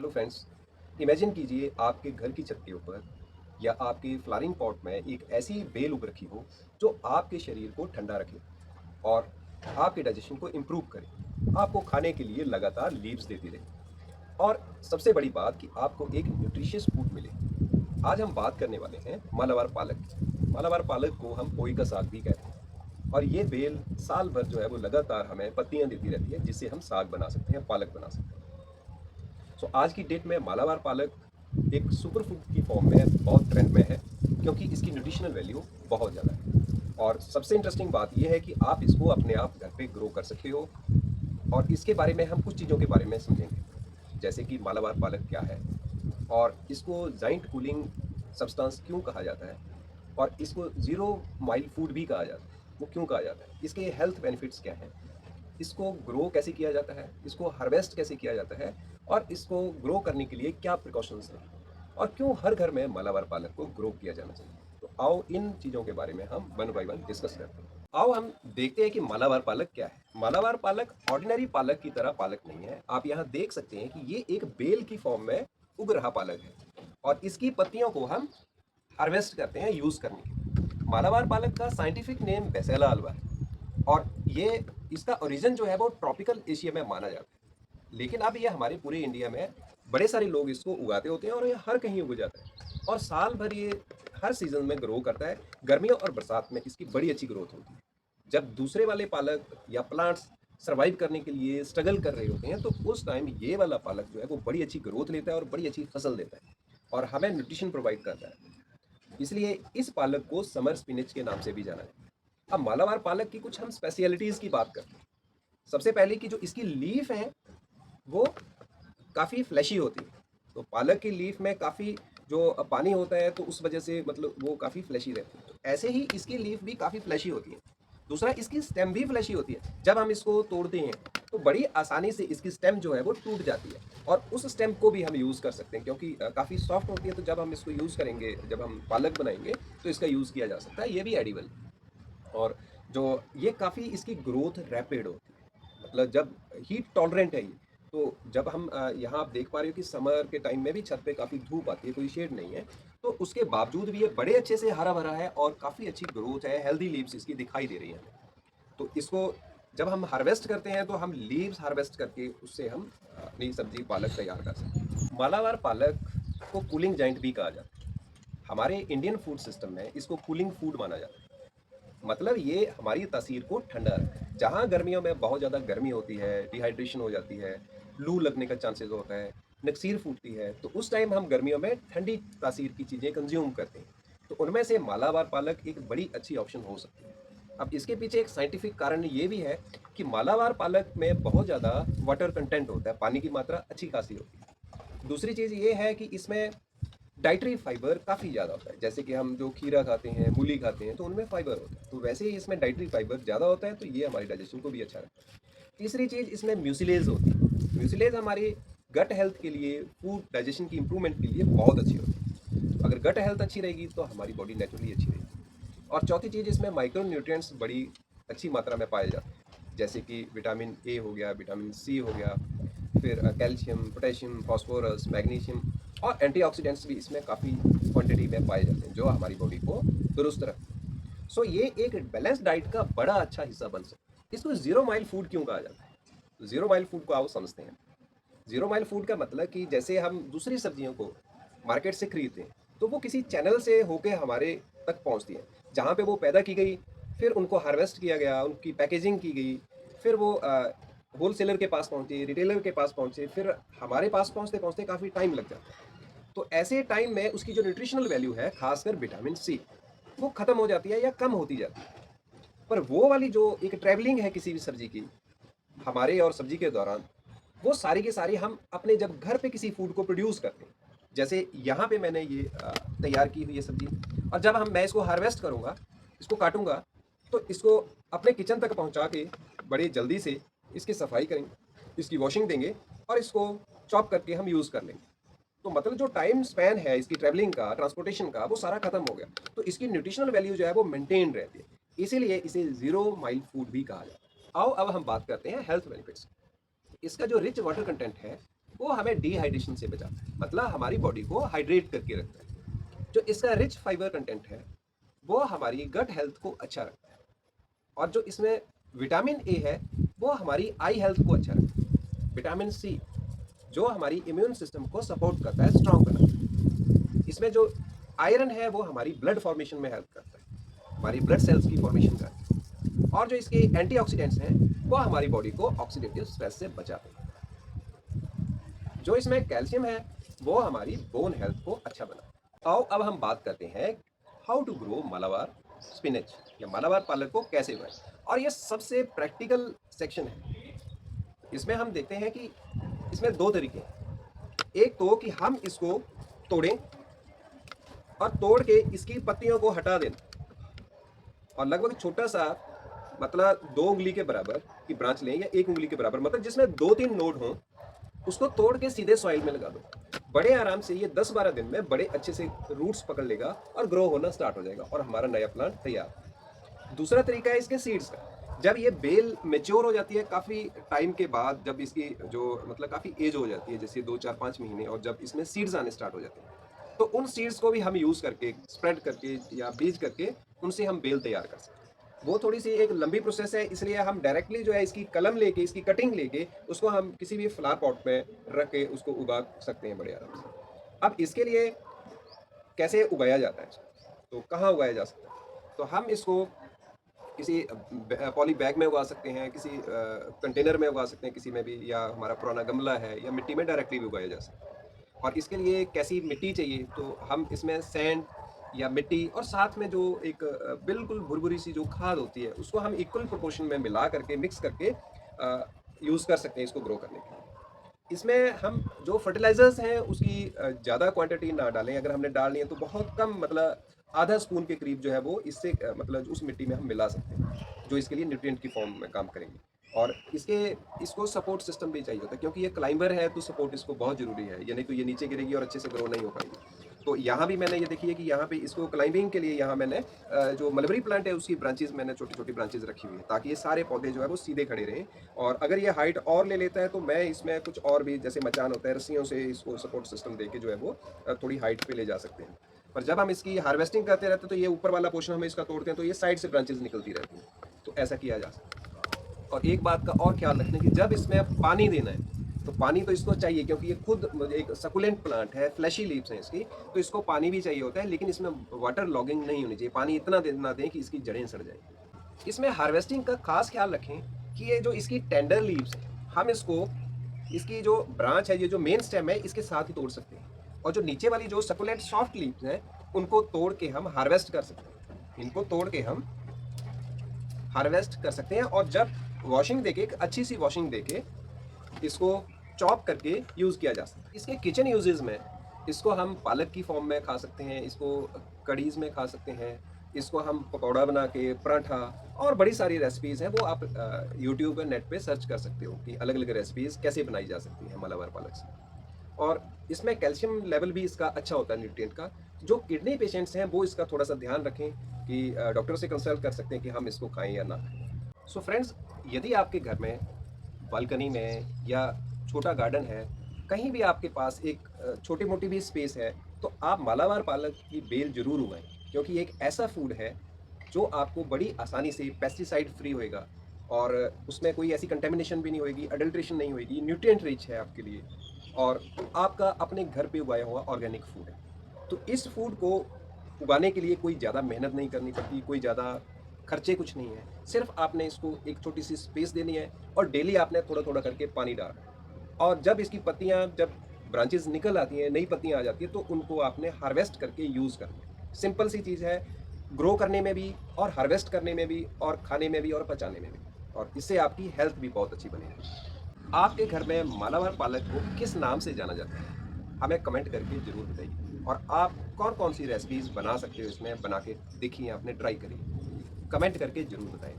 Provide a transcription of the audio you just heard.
Hello friends. Imagine कीजिए आपके घर की छत के ऊपर या आपके फ्लावरिंग पॉट में एक ऐसी बेल उग रखी हो जो आपके शरीर को ठंडा रखे और आपके डाइजेशन को इम्प्रूव करे, आपको खाने के लिए लगातार लीव्स देती रहे और सबसे बड़ी बात कि आपको एक न्यूट्रिशियस फूड मिले। आज हम बात करने वाले हैं मालाबार पालक की। मालाबार पालक को हम पोई का साग भी कहते हैं और ये बेल साल भर जो है वो लगातार हमें पत्तियां देती रहती है, जिससे हम साग बना सकते हैं, पालक बना सकते हैं। आज की डेट में मालाबार पालक एक सुपर फूड की फॉर्म में बहुत ट्रेंड में है, क्योंकि इसकी न्यूट्रिशनल वैल्यू बहुत ज़्यादा है। और सबसे इंटरेस्टिंग बात यह है कि आप इसको अपने आप घर पे ग्रो कर सकते हो। और इसके बारे में हम कुछ चीज़ों के बारे में समझेंगे, जैसे कि मालाबार पालक क्या है और इसको जाइंट कूलिंग सब्सटेंस क्यों कहा जाता है और इसको ज़ीरो माइल फूड भी कहा जाता है, वो क्यों कहा जाता है, इसके हेल्थ बेनिफिट्स क्या हैं, इसको ग्रो कैसे किया जाता है, इसको हार्वेस्ट कैसे किया जाता है और इसको ग्रो करने के लिए क्या प्रिकॉशंस हैं और क्यों हर घर में मालाबार पालक को ग्रो किया जाना चाहिए। तो आओ इन चीज़ों के बारे में हम वन बाय वन डिस्कस करते हैं। आओ हम देखते हैं कि मालाबार पालक क्या है। मालाबार पालक ऑर्डिनरी पालक की तरह पालक नहीं है। आप यहाँ देख सकते हैं कि ये एक बेल की फॉर्म में उग रहा पालक है और इसकी पत्तियों को हम हार्वेस्ट करते हैं यूज़ करने के लिए। मालाबार पालक का साइंटिफिक नेम बेसेला अल्वा है और ये इसका ओरिजिन जो है वो ट्रॉपिकल एशिया में माना जाता है, लेकिन अब ये हमारे पूरे इंडिया में बड़े सारे लोग इसको उगाते होते हैं और ये हर कहीं उग जाता है और साल भर ये हर सीजन में ग्रो करता है। गर्मियों और बरसात में इसकी बड़ी अच्छी ग्रोथ होती है। जब दूसरे वाले पालक या प्लांट्स सर्वाइव करने के लिए स्ट्रगल कर रहे होते हैं, तो उस टाइम ये वाला पालक जो है वो बड़ी अच्छी ग्रोथ लेता है और बड़ी अच्छी फसल देता है और हमें न्यूट्रिशन प्रोवाइड करता है। इसलिए इस पालक को समर स्पिनच के नाम से भी जाना जाता है। अब मालाबार पालक की कुछ हम स्पेशलिटीज़ की बात करते हैं। सबसे पहले की जो इसकी लीफ है वो काफ़ी फ्लैशी होती है। तो पालक की लीफ में काफ़ी जो पानी होता है, तो उस वजह से मतलब वो काफ़ी फ्लैशी रहती है। तो ऐसे ही इसकी लीफ भी काफ़ी फ्लैशी होती है। दूसरा, इसकी स्टेम भी फ्लैशी होती है। जब हम इसको तोड़ते हैं तो बड़ी आसानी से इसकी स्टेम जो है वो टूट जाती है और उस स्टेम को भी हम यूज़ कर सकते हैं, क्योंकि काफ़ी सॉफ्ट होती है। तो जब हम इसको यूज़ करेंगे, जब हम पालक बनाएंगे, तो इसका यूज़ किया जा सकता है। ये भी एडिबल। और जो ये काफ़ी इसकी ग्रोथ रैपिड होती है, मतलब जब हीट टॉलरेंट है ये। तो जब हम यहाँ आप देख पा रहे हो कि समर के टाइम में भी छत पे काफ़ी धूप आती है, कोई शेड नहीं है, तो उसके बावजूद भी ये बड़े अच्छे से हरा भरा है और काफ़ी अच्छी ग्रोथ है, हेल्दी लीव्स इसकी दिखाई दे रही हैं। तो इसको जब हम हार्वेस्ट करते हैं तो हम लीव्स हार्वेस्ट करके उससे हम अपनी सब्जी पालक तैयार कर सकते हैं। मालाबार पालक को कूलिंग जाइंट भी कहा जाता है। हमारे इंडियन फूड सिस्टम में इसको कूलिंग फूड माना जाता है। मतलब ये हमारी तासीर को ठंडा रखता है। जहाँ गर्मियों में बहुत ज़्यादा गर्मी होती है, डिहाइड्रेशन हो जाती है, लू लगने का चांसेस होता है, नक्सीर फूटती है, तो उस टाइम हम गर्मियों में ठंडी तासीर की चीज़ें कंज्यूम करते हैं। तो उनमें से मालाबार पालक एक बड़ी अच्छी ऑप्शन हो सकती है। अब इसके पीछे एक साइंटिफिक कारण ये भी है कि मालाबार पालक में बहुत ज़्यादा वाटर कंटेंट होता है, पानी की मात्रा अच्छी खासी होती है। दूसरी चीज़ ये है कि इसमें डाइटरी फाइबर काफ़ी ज़्यादा होता है। जैसे कि हम जो खीरा खाते हैं, मूली खाते हैं, तो उनमें फाइबर होता है। तो वैसे ही इसमें डाइटरी फाइबर ज़्यादा होता है, तो ये हमारी डाइजेशन को भी अच्छा रखता है। तीसरी चीज़, इसमें म्यूसिलेज होती है। म्यूसिलेज हमारी गट हेल्थ के लिए, फूड डाइजेशन की इंप्रूवमेंट के लिए बहुत अच्छी होती है। तो अगर गट हेल्थ अच्छी रहेगी तो हमारी बॉडी नेचुरली अच्छी रहेगी। और चौथी चीज़, इसमें माइक्रो न्यूट्रिएंट्स बड़ी अच्छी मात्रा में पाए जाते हैं, जैसे कि विटामिन ए हो गया, विटामिन सी हो गया, फिर कैल्शियम, पोटेशियम, फास्फोरस, मैग्नीशियम और एंटीऑक्सीडेंट्स भी इसमें काफ़ी क्वांटिटी में पाए जाते हैं, जो हमारी बॉडी को दुरुस्त रखते हैं। ये एक बैलेंस डाइट का बड़ा अच्छा हिस्सा बन सकता है। इसको ज़ीरो माइल फूड क्यों कहा जाता है? तो ज़ीरो माइल फूड को आओ समझते हैं। ज़ीरो माइल फूड का मतलब कि जैसे हम दूसरी सब्जियों को मार्केट से खरीदते हैं, तो वो किसी चैनल से होके हमारे तक पहुंचती है, जहाँ पे वो पैदा की गई, फिर उनको हार्वेस्ट किया गया, उनकी पैकेजिंग की गई, फिर वो होलसेलर के पास पहुंचे, रिटेलर के पास पहुंचे, फिर हमारे पास पहुंचते पहुंचते काफ़ी टाइम लग जाता है। तो ऐसे टाइम में उसकी जो न्यूट्रिशनल वैल्यू है, खासकर विटामिन सी, वो खत्म हो जाती है या कम होती जाती है। पर वो वाली जो एक ट्रैवलिंग है किसी भी सब्जी की, हमारे और सब्जी के दौरान, वो सारी की सारी हम अपने जब घर पे किसी फूड को प्रोड्यूस करते हैं, जैसे यहाँ पे मैंने ये तैयार की हुई है सब्जी, और जब मैं इसको हार्वेस्ट करूँगा, इसको काटूंगा, तो इसको अपने किचन तक पहुँचा के बड़े जल्दी से इसकी सफाई करेंगे, इसकी वॉशिंग देंगे और इसको चॉप करके हम यूज़ कर लेंगे। तो मतलब जो टाइम स्पैन है इसकी ट्रैवलिंग का, ट्रांसपोर्टेशन का, वो सारा खत्म हो गया। तो इसकी न्यूट्रिशनल वैल्यू जो है वो मेंटेन रहती है। इसीलिए इसे ज़ीरो माइल फूड भी कहा जाता है। आओ अब हम बात करते हैं हेल्थ बेनिफिट्स। इसका जो रिच वाटर कंटेंट है वो हमें डिहाइड्रेशन से बचाता है, मतलब हमारी बॉडी को हाइड्रेट करके रखता है। जो इसका रिच फाइबर कंटेंट है वो हमारी गट हेल्थ को अच्छा रखता है। और जो इसमें विटामिन ए है वो हमारी आई हेल्थ को अच्छा रखता है। विटामिन सी जो हमारी इम्यून सिस्टम को सपोर्ट करता है, स्ट्रांग बनाता है। इसमें जो आयरन है वो हमारी ब्लड फॉर्मेशन में हेल्प करता है, हमारी ब्लड सेल्स की फॉर्मेशन करता है। और जो इसके एंटीऑक्सीडेंट्स हैं वो हमारी बॉडी को ऑक्सीडेटिव स्ट्रेस से बचाते हैं। जो इसमें कैल्शियम है वो हमारी बोन हेल्थ को अच्छा बनाता है। आओ अब हम बात करते हैं how to grow Malabar spinach या मालाबार पालक को कैसे उगाएं। और ये सबसे प्रैक्टिकल सेक्शन है। इसमें हम देखते हैं कि इसमें दो तरीके हैं। एक तो कि हम इसको तोड़ें और तोड़ के इसकी पत्तियों को हटा दें और लगभग छोटा सा, मतलब 2 उंगली के बराबर की ब्रांच लें या 1 उंगली के बराबर, मतलब जिसमें 2-3 नोड हों, उसको तोड़ के सीधे सॉइल में लगा दो। बड़े आराम से ये 10-12 दिन में बड़े अच्छे से रूट्स पकड़ लेगा और ग्रो होना स्टार्ट हो जाएगा और हमारा नया प्लांट तैयार। दूसरा तरीका है इसके सीड्स का। जब ये बेल मेच्योर हो जाती है काफ़ी टाइम के बाद, जब इसकी जो मतलब काफ़ी एज हो जाती है, जैसे 2-4-5 महीने, और जब इसमें सीड्स आने स्टार्ट हो जाते हैं, तो उन सीड्स को भी हम यूज़ करके, स्प्रेड करके या बीज करके उनसे हम बेल तैयार कर सकते हैं। वो थोड़ी सी एक लंबी प्रोसेस है, इसलिए हम डायरेक्टली जो है इसकी कलम लेके, इसकी कटिंग लेके उसको हम किसी भी फ्लावर पॉट में रख के उसको उगा सकते हैं बड़े आराम से। अब इसके लिए कैसे उगाया जाता है, तो कहाँ उगाया जा सकता है, तो हम इसको किसी पॉली बैग में उगा सकते हैं, किसी कंटेनर में उगा सकते हैं, किसी में भी, या हमारा पुराना गमला है, या मिट्टी में डायरेक्टली भी उगाया जा सकता है। और इसके लिए कैसी मिट्टी चाहिए, तो हम इसमें सैंड या मिट्टी और साथ में जो एक बिल्कुल भुरभुरी सी जो खाद होती है उसको हम इक्वल प्रोपोर्शन में मिला करके, मिक्स करके यूज़ कर सकते हैं इसको ग्रो करने के लिए। इसमें हम जो फर्टिलाइजर्स हैं उसकी ज़्यादा क्वांटिटी ना डालें। अगर हमने डालनी है तो बहुत कम, मतलब आधा स्पून के करीब जो है वो इससे मतलब उस मिट्टी में हम मिला सकते हैं, जो इसके लिए न्यूट्रिएंट की फॉर्म में काम करेंगे। और इसको सपोर्ट सिस्टम भी चाहिए होता है, क्योंकि ये क्लाइंबर है तो सपोर्ट इसको बहुत ज़रूरी है, यानी तो ये नीचे गिरेगी और अच्छे से ग्रो नहीं हो पाएगी। तो यहाँ भी मैंने ये देखी है कि यहाँ पे इसको क्लाइंबिंग के लिए यहाँ मैंने जो मलबरी प्लांट है उसकी ब्रांचेज मैंने छोटी छोटी ब्रांचेज रखी हुई है, ताकि ये सारे पौधे जो है वो सीधे खड़े रहें। और अगर ये हाइट और ले लेता है तो मैं इसमें कुछ और भी, जैसे मचान होता है, रस्सियों से इसको सपोर्ट सिस्टम दे के जो है वो थोड़ी हाइट पे ले जा सकते हैं। पर जब हम इसकी हार्वेस्टिंग करते रहते हैं तो ये ऊपर वाला पोर्शन हम इसका तोड़ते हैं तो ये साइड से ब्रांचेज निकलती रहती हैं, तो ऐसा किया जा सकता है। और एक बात का और ख्याल रखना कि जब इसमें पानी देना है तो पानी तो इसको चाहिए, क्योंकि ये खुद एक सकुलेंट प्लांट है, फ्लैशी लीव्स हैं इसकी, तो इसको पानी भी चाहिए होता है, लेकिन इसमें वाटर लॉगिंग नहीं होनी चाहिए। पानी इतना देना दें कि इसकी जड़ें सड़ जाएं। इसमें हार्वेस्टिंग का खास ख्याल रखें कि ये जो इसकी टेंडर लीव्स हैं, हम इसको, इसकी जो ब्रांच है, ये जो मेन स्टेम है, इसके साथ ही तोड़ सकते हैं। और जो नीचे वाली जो सकुलेंट सॉफ्ट लीव्स हैं उनको तोड़ के हम हार्वेस्ट कर सकते हैं। इनको तोड़ के हम हार्वेस्ट कर सकते हैं और जब वॉशिंग देके, एक अच्छी सी वॉशिंग देके इसको चॉप करके यूज़ किया जा सकता है। इसके किचन यूजेस में इसको हम पालक की फॉर्म में खा सकते हैं, इसको कढ़ीज़ में खा सकते हैं, इसको हम पकौड़ा बना के, पराठा, और बड़ी सारी रेसिपीज़ हैं वो आप यूट्यूब पर, नेट पे सर्च कर सकते हो कि अलग अलग रेसिपीज़ कैसे बनाई जा सकती हैं मालाबार पालक से। और इसमें कैल्शियम लेवल भी इसका अच्छा होता है, न्यूट्रिएंट का। जो किडनी पेशेंट्स हैं वो इसका थोड़ा सा ध्यान रखें कि डॉक्टर से कंसल्ट कर सकते हैं कि हम इसको खाएं या ना खाएं। सो फ्रेंड्स, यदि आपके घर में बालकनी में या छोटा गार्डन है, कहीं भी आपके पास एक छोटी मोटी भी स्पेस है, तो आप मालाबार पालक की बेल जरूर उगाएं, क्योंकि ये एक ऐसा फूड है जो आपको बड़ी आसानी से पेस्टिसाइड फ्री होएगा और उसमें कोई ऐसी कंटेमिनेशन भी नहीं होएगी, अडल्ट्रेशन नहीं होएगी, न्यूट्रिएंट रिच है आपके लिए, और आपका अपने घर पे उगाया हुआ ऑर्गेनिक फूड है। तो इस फूड को उगाने के लिए कोई ज़्यादा मेहनत नहीं करनी पड़ती, कोई ज़्यादा खर्चे कुछ नहीं है। सिर्फ आपने इसको एक छोटी सी स्पेस देनी है और डेली आपने थोड़ा थोड़ा करके पानी डालना है। और जब इसकी पत्तियां, जब ब्रांचेस निकल आती हैं, नई पत्तियां आ जाती हैं, तो उनको आपने हार्वेस्ट करके यूज़ करना है। सिंपल सी चीज़ है, ग्रो करने में भी और हार्वेस्ट करने में भी और खाने में भी और पचाने में भी, और इससे आपकी हेल्थ भी बहुत अच्छी बनेगी। आपके घर में मालाबार पालक को किस नाम से जाना जाता है, हमें कमेंट करके ज़रूर बताइए। और आप कौन कौन सी रेसिपीज़ बना सकते हो, इसमें बना के देखिए, आपने ट्राई करिए, कमेंट करके ज़रूर बताएं।